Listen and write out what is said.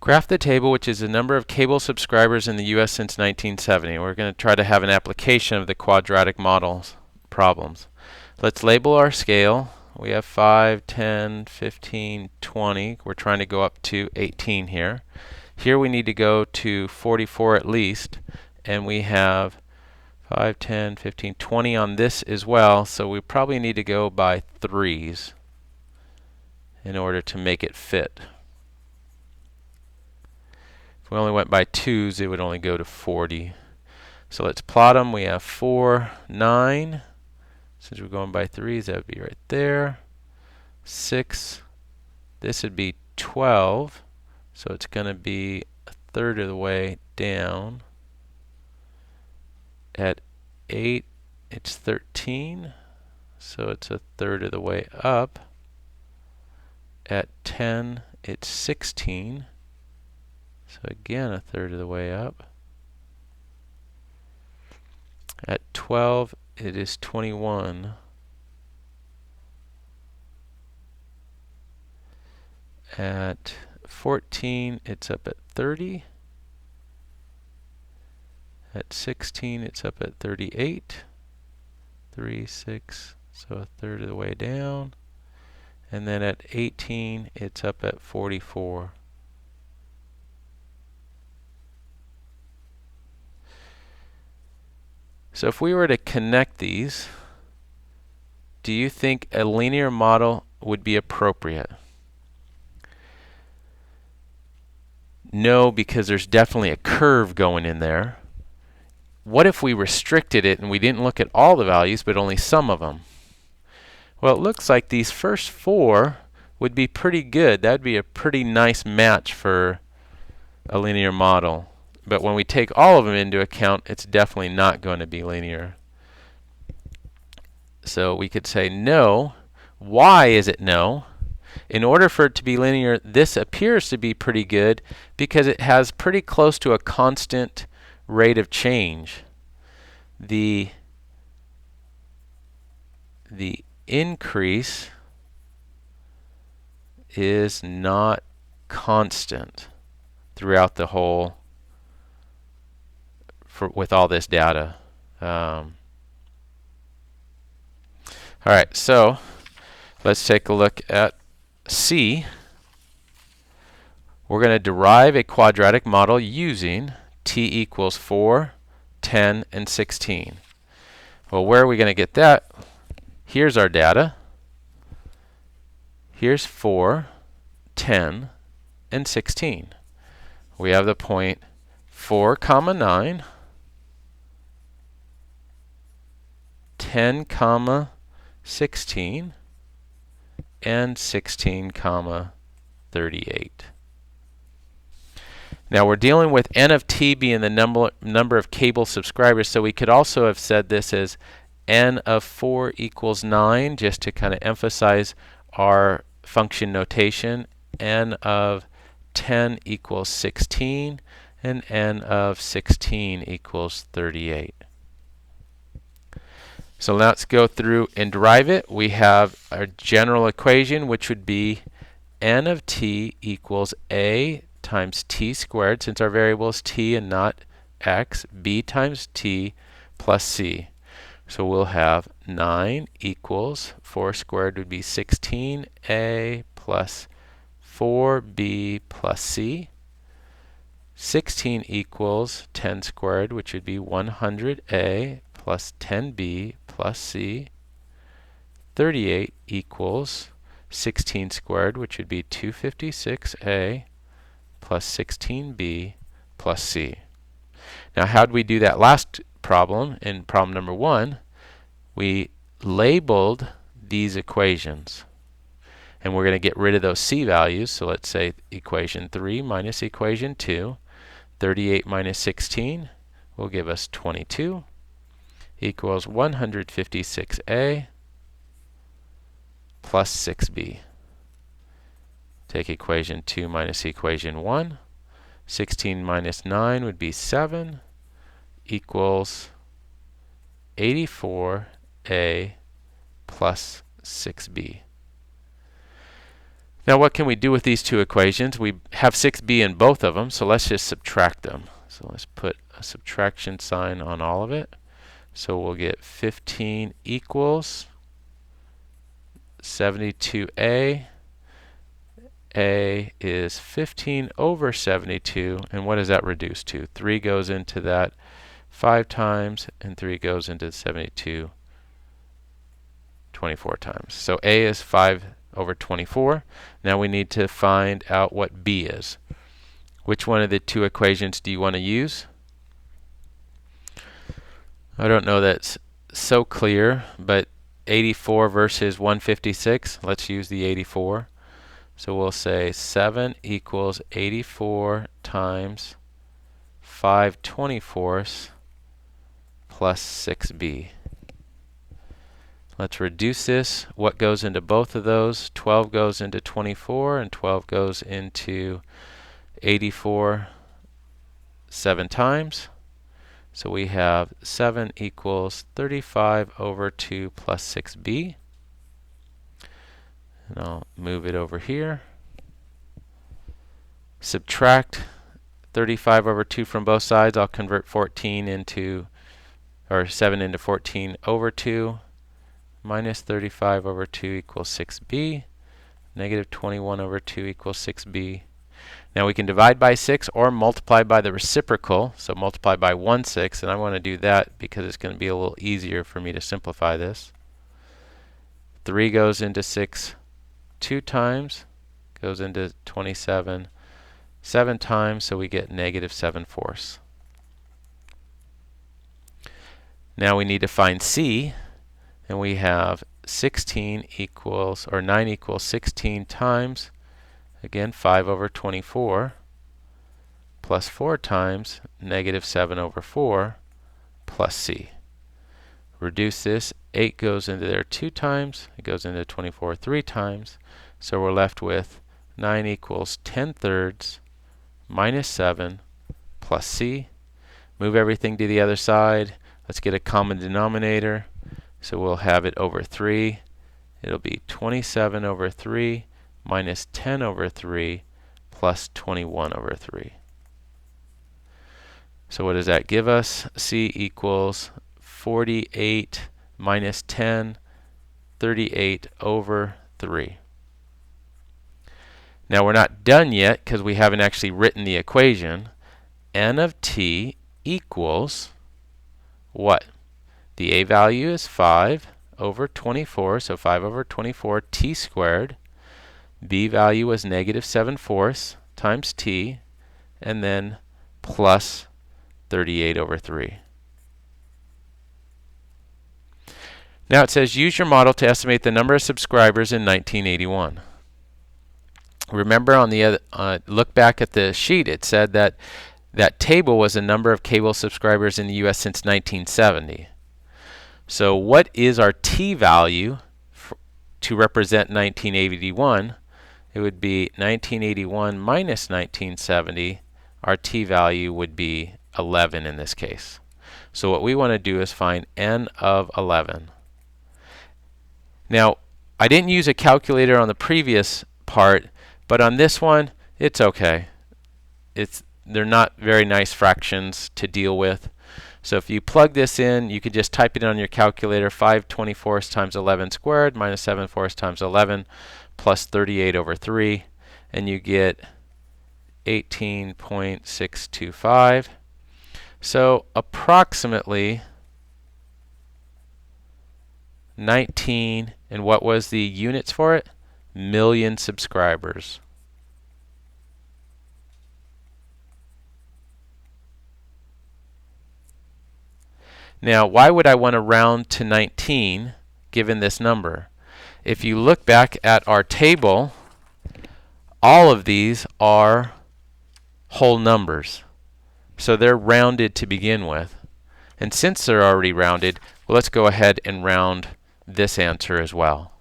Graph the table, which is the number of cable subscribers in the U.S. since 1970. We're going to try to have an application of the quadratic models problems. Let's label our scale. We have 5, 10, 15, 20. We're trying to go up to 18 here. Here we need to go to 44 at least, and we have 5, 10, 15, 20 on this as well, so we probably need to go by 3s in order to make it fit. If we only went by 2s, it would only go to 40. So let's plot them. We have 4, 9. Since we're going by 3s, that would be right there. 6. This would be 12. So it's going to be a third of the way down. At 8, it's 13. So it's a third of the way up. At 10, it's 16. So again, a third of the way up. At 12, it is 21. At 14, it's up at 30. At 16, it's up at 38. 3, 6, so a third of the way down. And then at 18, it's up at 44. So if we were to connect these, do you think a linear model would be appropriate? No, because there's definitely a curve going in there. What if we restricted it and we didn't look at all the values but only some of them? Well, it looks like these first 4 would be pretty good. That would be a pretty nice match for a linear model. But when we take all of them into account, it's definitely not going to be linear. So we could say no. Why is it no? In order for it to be linear, this appears to be pretty good because it has pretty close to a constant rate of change. The increase is not constant throughout the whole with all this data. All right, so let's take a look at C. We're going to derive a quadratic model using t equals 4, 10, and 16. Well, where are we going to get that? Here's our data. Here's 4, 10, and 16. We have the point 4, 9, 10, 16, and 16, 38. Now we're dealing with n of t being the number of cable subscribers, so we could also have said this as n of 4 equals 9, just to kind of emphasize our function notation. N of 10 equals 16, and n of 16 equals 38. So let's go through and derive it. We have our general equation, which would be n of t equals a times t squared, since our variable is t and not x, b times t plus c. So we'll have 9 equals 4 squared would be 16a plus 4b plus c. 16 equals 10 squared, which would be 100a plus 10b plus c. 38 equals 16 squared, which would be 256a plus 16b plus c. Now, how did we do that last problem? In problem number 1, we labeled these equations. And we're going to get rid of those c values. So let's say equation 3 minus equation 2. 38 minus 16 will give us 22 equals 156a plus 6b. Take equation 2 minus equation 1. 16 minus 9 would be 7 equals 84a plus 6b. Now what can we do with these two equations? We have 6b in both of them, so let's just subtract them. So let's put a subtraction sign on all of it. So we'll get 15 equals 72a. A is 15 over 72, and what does that reduce to? 3 goes into that 5 times, and 3 goes into 72 24 times. So A is 5 over 24. Now we need to find out what B is. Which one of the two equations do you want to use? I don't know that's so clear, but 84 versus 156, let's use the 84. So we'll say 7 equals 84 times 5 24ths plus 6b. Let's reduce this. What goes into both of those? 12 goes into 24, and 12 goes into 84 7 times. So we have 7 equals 35 over 2 plus 6b. And I'll move it over here. Subtract 35 over 2 from both sides. I'll convert 14 into, or 7 into 14 over 2. Minus 35 over 2 equals 6b. Negative 21 over 2 equals 6b. Now we can divide by 6 or multiply by the reciprocal. So multiply by 1/6, and I want to do that because it's going to be a little easier for me to simplify this. 3 goes into 6 2 times, goes into 27 7 times, so we get negative 7/4. Now we need to find C, and we have 16 equals, or 9 equals 16 times, again 5 over 24, plus 4 times negative 7 over 4, plus C. Reduce this. 8 goes into there 2 times. It goes into 24 3 times. So we're left with 9 equals 10/3 minus 7 plus C. Move everything to the other side. Let's get a common denominator. So we'll have it over 3. It'll be 27 over 3 minus 10 over 3 plus 21 over 3. So what does that give us? C equals 48 minus 10, 38 over 3. Now we're not done yet because we haven't actually written the equation. N of t equals what? The a value is 5 over 24, so 5 over 24 t squared. B value was negative 7/4 times t, and then plus 38 over 3. Now it says use your model to estimate the number of subscribers in 1981. Remember on the other, look back at the sheet, it said that that table was the number of cable subscribers in the US since 1970. So what is our t value to represent 1981? It would be 1981 minus 1970. Our t value would be 11 in this case. So what we want to do is find n of 11. Now, I didn't use a calculator on the previous part, but on this one, it's okay. They're not very nice fractions to deal with. So if you plug this in, you could just type it on your calculator, 5 24ths times 11 squared minus 7/4 times 11 plus 38 over 3, and you get 18.625. So approximately 19, and what was the units for it? Million subscribers. Now, why would I want to round to 19 given this number? If you look back at our table, all of these are whole numbers. So they're rounded to begin with. And since they're already rounded, well, let's go ahead and round this answer as well.